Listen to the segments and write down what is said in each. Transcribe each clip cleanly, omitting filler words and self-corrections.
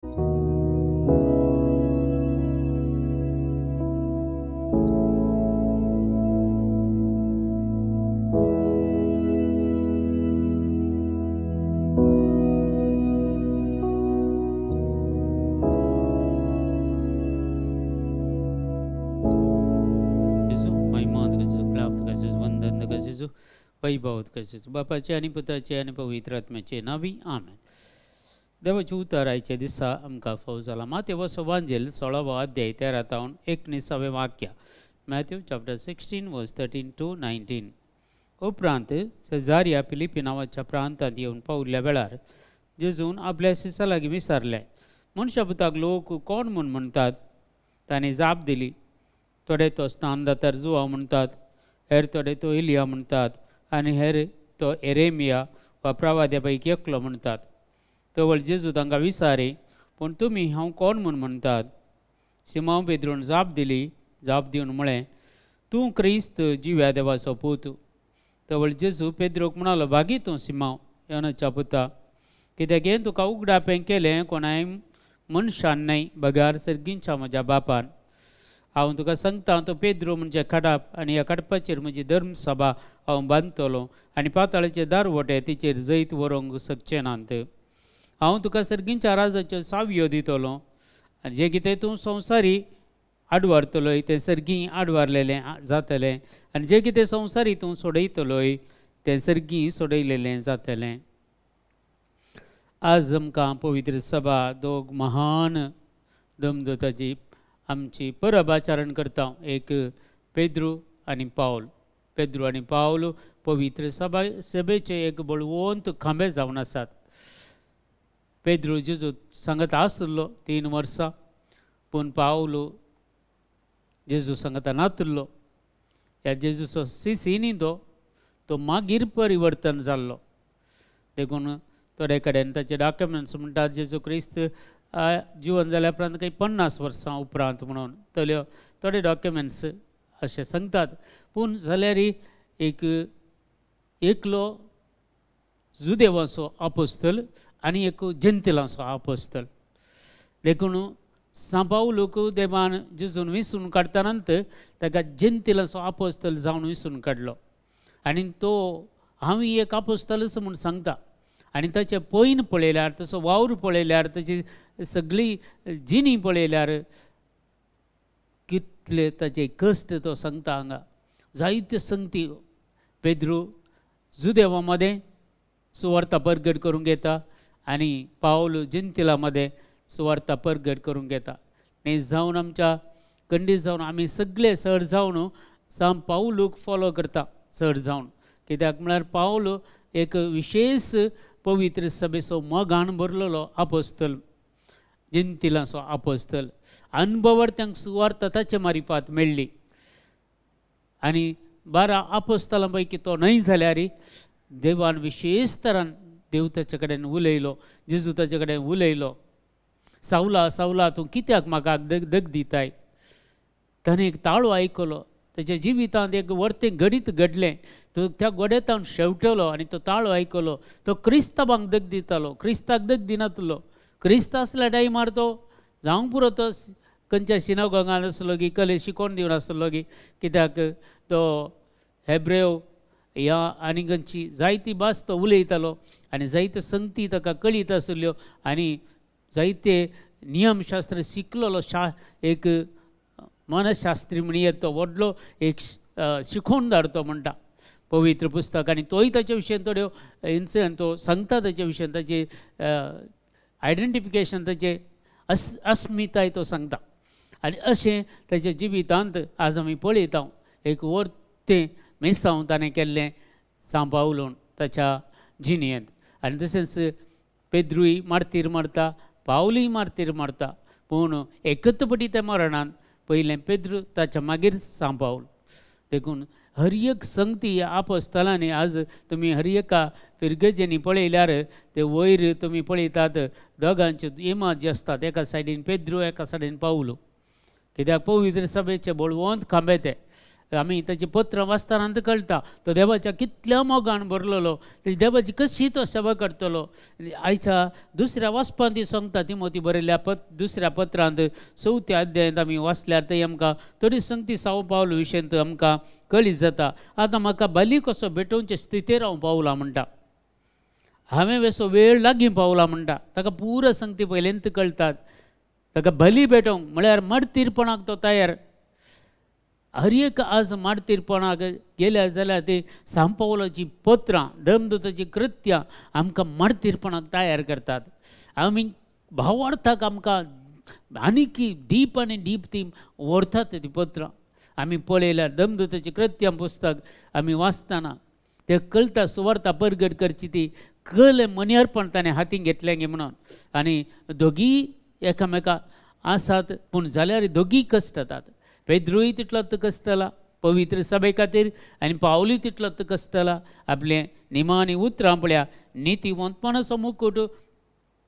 वैभव कशाचं बापाचे आणि पुताचे आणि पवित्र आत्म्याचे नावी आमेन. देवाचे उतारायच्या दिसा आमकां फावो जाला. माथेव सवांजेल 16वा अध्याय 13 तावन 19 वाक्य. मॅथ्यू चॅप्टर 16 वर्स 13 to 19. उपरांत सेजारिया फिलिपी नांवाच्या प्रांतांत येवन पावल्या वेळार जेजून आपल्या शिश्यां लागीं विचारलें, मनशा पुताक लोक कोण म्हूण म्हणटात? ताणें जाप दिली, थोडे तो स्नानदातार जुवा म्हणटात, हेर थोडे तो एलिया म्हणटात, आनी हेर तो एरेमिया वा प्रवाद्या पैकी एकलो म्हणटात. तवळ जेजू तांकां विचारी, पूण तुमी हांव कोण म्हूण म्हणटात? शिमांव पेद्रून जाप दिवन म्हळें, तूं क्रिस्त जिव्या देवाचो पूत. तवळ जेजू पेद्रोक म्हणालो, भागी तूं शिमांव, योनाच्या पुता, कित्याक हें तुका उगडापें केलें कोणाय मनशान न्हय, बगार सर्गींच्या म्हज्या बापान. हांव तुका सांगता, तो पेद्रो म्हणजे खडाप, आनी ह्या खडपाचेर म्हजी धर्मसभा हांव बांदतलो, आनी पाताळाचे दारवटे तिचेर जैत व्हरूंक शकचे नात. हांव तुका सर्गींच्या राजाच्यो सावयो दितलो, आनी जें कितें तूं संवसारी आडवारतलोय तें सर्गी आडवारलेलें जातलें, आनी जें कितें संवसारी तूं सोडयतलोय तें सर्गी सोडयलेलें जातलें. आज आमकां पवित्र सभा दोग महान दमदताची आमची परब आचरण करता. एक पेद्रू आनी पावल. पेद्रू आनी पावल पवित्र सभेचे एक बळवंत खांबे जावन आसात. पेद्रू जेजू सांगत आसलो 3 वर्सां, पूण पावल जेजू सांगता नातलो. ह्या जेजूचो शिशी न्ही तो मागीर परिवर्तन जाल्लो. देखून थोडे कडेन ताचे डॉक्युमेंट्स म्हणटात जेजू क्रिस्त जिवन जाल्या उपरांत काही 50 वर्सां उपरांत म्हणून. थोडे डॉक्युमेंट्स अशें सांगतात. पूण जाल्यार एक एकलो जुदेवाचो आपोस्तल आनी एक जेंतिलांचो आपोस्तल. देखून सांपावलूक देवान जेजून विसरून काडटानांत ताका जेंतिलांचो आपोस्तल जावन विसरून काडलो. आनी तो हांव एक आपोस्तलच म्हूण सांगता. आनी ताचे पयन पळयल्यार, ताचो वावर पळयल्यार, ताची सगळी जिणी पळयल्यार कितले ताचे कश्ट तो सांगता. हांगा जायत्यो संगती. पेद्रू जुदेवा मदें सुवार्ता परगट करूंक येता, आनी पावल जेंतिला मदें सुवार्ता परगट करूंक येता. न्ही जावन आमच्या कंडीत जावन आमी सगळे चड जावन साम पावलूक फॉलो करता. चड जावन कित्याक म्हळ्यार पावल एक विशेष पवित्र सभेचो मोगान भरलेलो आपोस्तल, जेंतिलांचो आपोस्तल. अनुभवार तांकां सुवार्ता ताचे मारिफात मेळ्ळी. आनी 12 आपोस्तलां पैकी तो न्हय जाल्यार देवान विशेष तरान देव ताचे कडेन उलयलो, जेजू ताचे कडेन उलयलो. सावला सावला तूं कित्याक म्हाका दग दिताय? ताणें एक ताळो आयकलो. ताच्या जिवितांत एक वर्तें घडीत घडलें. तो त्या गोडेतान शेवटलो आनी तो ताळो आयकलो. तो क्रिस्तांवांक दग दितालो, क्रिस्ताक दग दिनातलो. क्रिस्त आसल्या टायमार तो जावंक पुरो तो खंयच्या सिनागोगांत आसलो की कले शिकोवन दिवन आसलो की, कित्याक तो हेब्रेव ह्या आनी खंयची जायती भास तो उलयतालो, आनी जायत्यो संगती ताका कळीत आसल्यो, आनी जायते नियमशास्त्र शिकलेलो एक मनशास्त्री म्हणून तो व्हडलो एक शिकोवणदार तो म्हणटा पवित्र पुस्तक. आनी तोय ताचे विशयी थोड्यो इन्सिडंट तो सांगता. ताचे विशयी ताचे आयडेंटिफिकेशन, ताचे अस्मिताय तो सांगता. आनी अशें ताच्या जिवितांत आज आमी पळयता एक वर्तें मेसांव ताणें केल्लें सांबाळून ताच्या जिणेंत. आनी तशेंच पेद्रूय मार्तीर मारता, पावलूय मार्तीर मारता. पूण एकतपटी त्या मरणांत पयलें पेद्रू ताच्या मागीर सांबावल. देखून हर एक संगती आपोस्तलांनी आज तुमी हर एका फिरगजेनी पळयल्यार ते वयर तुमी पळयतात दोगांच्यो इमाज जे आसतात. एका सायडीन पेद्रू, एका सायडीन पावलो. कित्याक पवित्र सभेचे बळवंत खांबे ते. आमी ताची पत्रां वाचतना आमकां कळटा तो देवाच्या कितल्या मोगान बरलेलो, तेजी देवाची कशी तो सेवा करतलो. आयच्या दुसऱ्या वचपांत ती सांगता तिमोथी बरयल्या दुसऱ्या पत्रांत 4थ्या अध्यायांत आमी वाचल्यार थंय आमकां तरी संगती सांव पावलो विशयंत आमकां कळीत जाता. आतां म्हाका बाली कसो भेटोवचे स्थितीर हांव पावलां म्हणटा, हांवें वेसो वेळ लागीं पावला म्हणटा. ताका पुरो संगती पयलेंत कळटात. ताका बली भेटोवंक म्हळ्यार मडतीरपणाक तो तयार. हर एक आज माडतीरपणाक गेल्या जाल्यार ती सांव पावलाची पत्रां धर्मदूताची कृत्यां आमकां माडतीरपणाक तयार करतात. आमी भावार्थाक आमकां आनीक डीप आनी डीप ती व्हरतात ती पत्रां. आमी पळयल्यार धर्मदूताची कृत्यां पुस्तक आमी वाचतना ते कळटा सुवार्ता परगट करची ती कल मनियारपण ताणें हातीन घेतलें गे म्हणून. आनी दोगी एकामेका आसात पूण जाल्यार दोगी कश्ट जातात. पेद्रूय तितलोच कश्टला पवित्र सभे खातीर आनी पावलूय तितलोच कश्टला. आपले निमाणी उतरां पळया, नितीवंतपणाचो मुकूट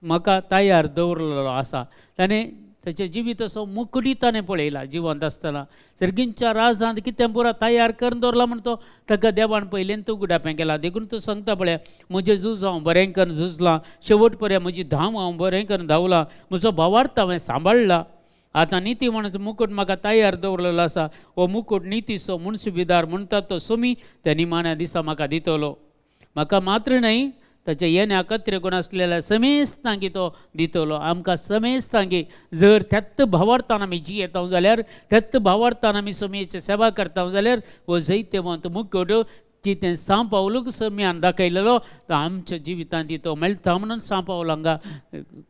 म्हाका तयार दवरलेलो आसा. ताणें ताचें जिवीत असो मुकुटी ताणें पळयला जिवंत आसतना. सर्गींच्या राजांत कितें पुरा तयार करून दवरला म्हण तो ताका देवान पयलेंत उगडापें केला. देखून तूं सांगता पळया, म्हजें झूज हांव बरें करून झुजलां, शेवट पर्यंत म्हजी धांव हांव बरें करून धांवलां, म्हजो भावार्थ हांवें सांबाळला. आतां निती म्हणून मुकूट म्हाका तयार दवरलेलो आसा. हो मुकूट नितीचो मुन्सिबीदार म्हणटात तो सुमी त्या निमाण्या दिसा म्हाका दितलो. म्हाका मात्र न्हय, ताचे येण्या कत्रे कोण आसलेल्या समेस्तांगी तो दितलो. आमकां समेस्तांगी जर त्याच भावार्थान आमी जियेता जाल्यार, त्याच भावार्थान आमी समेची सेवा करता जाल्यार हो जैत्यवंत मुकूट जितें सांव पावलूक सम्यान दाखयलेलो तो आमच्या जिवितांत तो मेळटा म्हणून सांव पावल हांगा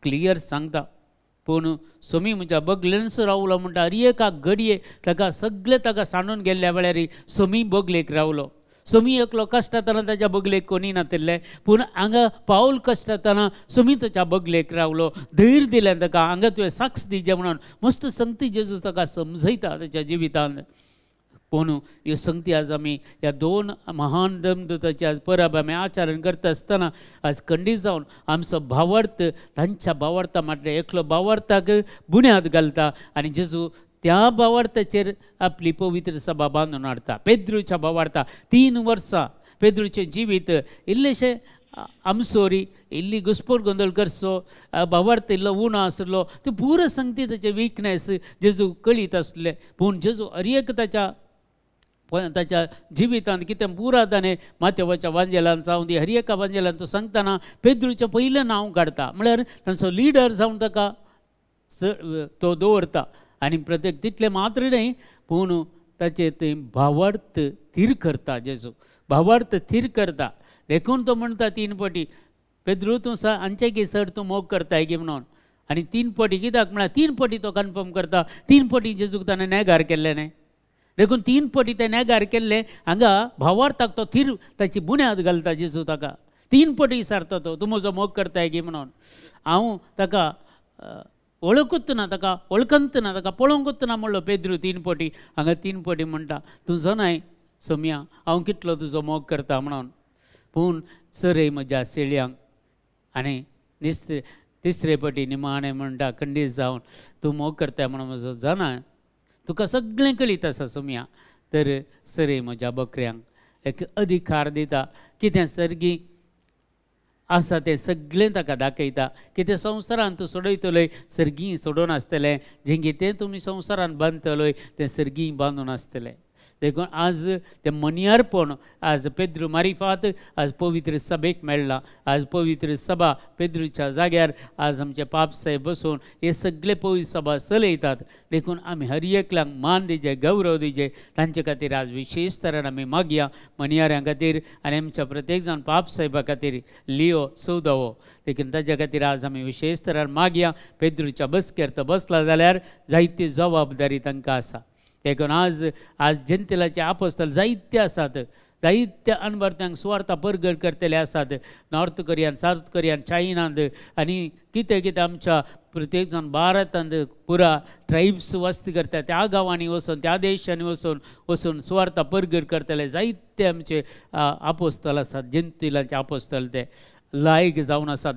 क्लियर सांगता. पूण सोमी म्हज्या बगलेनच रावलो म्हणटा. हर एका घडये ताका सगळें ताका सांडून गेल्ल्या वेळार सोमी बगलेक रावलो. सोमी एकलो कश्ट जाताना ताच्या बगलेक कोणी नातिल्लें, पूण हांगा पावल कश्ट जाताना सोमी ताच्या बगलेक रावलो. धैर्य दिलें ताका, हांगा तुवें साक्ष दिजें म्हणून मस्त संगती जेजू ताका समजयता ताच्या जिवितांत. पूण ह्यो संगती आज आमी ह्या दोन महान धर्मदूताची आज परब आमी आचरण करता आसतना आज खंडीत जावन आमचो भावार्थ तांच्या भावार्था म्हटल्यार एकलो भावार्थाक बुन्याद घालता आनी जेजू त्या भावार्थाचेर आपली पवित्र सभा बांदून हाडटा. पेद्रूच्या भावार्था 3 वर्सां पेद्रूचें जिवीत इल्लेशें आमसोरी इल्ली घुस्पोट गोंदळ करचो भावार्थ इल्लो उणो आसलो. तो पुरो संगती ताचे विकनेस जेजू कळीत आसले. पूण जेजू हर एक ताच्या जिवितांत कितें पुरा ताणें माथेवाच्या वांजेलान जावं दी हर एका वांजेलान तो सांगतना पेद्रूचें पयलें नांव काडटा. म्हळ्यार तांचो लिडर जावन ताका तो दवरता. आनी प्रत्येक तितलें मात्र न्हय, पूण ताचे थंय भावार्थ थीर करता. जेजू भावार्थ थीर करता. देखून तो म्हणटा 3 फावटी, पेद्रू तूं आमचे की सर तूं मोग करताय गे म्हणून. आनी 3 फावटी कित्याक म्हळ्यार 3 फावटी तो कन्फर्म करता. 3 फावटी जेजूक ताणें नेगार केल्लें न्हय. देखून 3 फावटी तें नेगार केल्लें. हांगा भावार्थाक तो थीर ताची बुन्याद घालता जेजू ताका. 3 फावटी विचारता तो, तूं म्हजो मोग करताय गे म्हणून. हांव ताका वळखूच ना, ताका वळखंत ना, ताका पळोवंकूच ना म्हणलो पेद्रू 3 फावटी. हांगा 3 फावटी म्हणटा तूं जाणाय सोम्या हांव कितलो तुजो मोग करता म्हणून. पूण सरे म्हज्या शेळयांक. आनी तिसरे फावटी निमाणें म्हणटा खंडीत जावन तूं मोग करताय म्हणून म्हजो जाणा तुका सगळें कळीत आसा सोम्या. तर सरे म्हज्या बकऱ्यांक एक अधिकार दिता. कितें सर्गी आसा तें सगळें ताका दाखयता. कितें संवसारांत तूं सोडयतलोय सर्गी सोडून आसतलें, जें कितें तुमी संवसारांत बांदतलोय तें सर्गी बांदून आसतलें. देखून आज तें मनियारपण आज पेद्रू मारिफात आज पवित्र सभेक मेळ्ळां. आज पवित्र सभा पेद्रूच्या जाग्यार आज आमचे पाप साहेब बसून हे सगळे पवित्र सभा चलयतात. देखून आमी हर एकल्यांक मान दिजे, गौरव दिजे. तांचे खातीर आज विशेश तरेन आमी मागया मनियाऱ्यां खातीर आनी आमच्या प्रत्येक जाण पाप साहेबा खातीर लियो सौदवो. देखून ताच्या खातीर आज आमी विशेष तरेन मागया. पेद्रूच्या बसकेर तो बसला जाल्यार जायती जबाबदारी तांकां आसा. देखून आज जेंतिलाचे आपोस्तल जायते आसात. जायत्या अणभरत्यांक सुवार्ता परगट करतले आसात. नॉर्थ कोरियान, सावथ कोरियान, चायनांत आनी कितें कितें आमच्या प्रत्येक जाण भारतांत पुरा ट्रायब्स वस्ती करतात. त्या गांवांनी वचून त्या देशांनी वचून सुवार्ता परगट करतले जायते आमचे आपोस्तल आसात. जेंतिलांचे आपोस्तल ते लायक जावन आसात,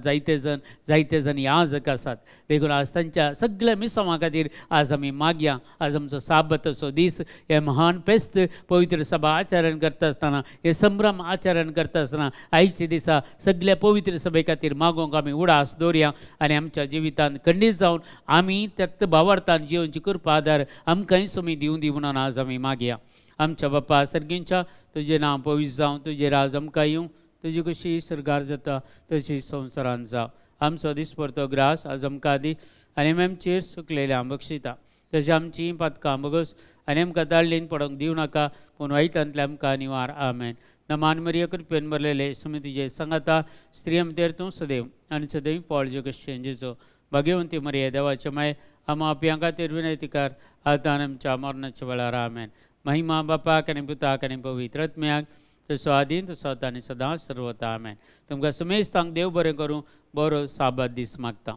जायते जण याजक आसात. देखून आज तांच्या सगळ्या मिसावां खातीर आज आमी मागया. आज आमचो साबताचो दीस, हे महान पेस्त पवित्र सभा आचरण करता आसतना, हे संभ्रम आचरण करता आसतना आयच्या दिसा सगळ्या पवित्र सभे खातीर मागोवंक आमी उडास दवरया आनी आमच्या जिवितांत खंडीत जावन आमी त्यक्त भावार्थान जिवनची कृपा आदार आमकांय सोमी दिवं दी म्हणून आज आमी मागया. आमच्या बाप्पा सर्गींच्या, तुजें नांव पवित्र जावं, तुजें राज आमकां येवं, तुजी कशी सरकार जाता तशी संवसारांत जावं. आमचो दिसपरतो ग्रास आज आमकां दी आनी आमचेर सुकलेल्या बक्षिता. तशी आमची पातकां बगस आनी आमकां दाळ्ळेन पडोवंक दिवं नाका, पूण वायटांतल्या आमकां निवार. आमेन. नमान मरिया कृपेन भरलेले सुमी तुजे सांगाता स्त्री आमचेर तूं सदैव आनी सदैव फळ जगतशें जेजो. भाग्यवंती मरिया देवाचे माय, आमा आपयां खातीर विनंतीकार, आतां आमच्या मरणाच्या वेळार. आमेन. महिमा बापाक आनी पुताक आनी पवित्र आत्म्याक, तसो आदीन तसो आतां आनी सदां सर्वता. आमेन. तुमकां समेस्तांक देव बरें करूं. बरो साबात दीस मागता.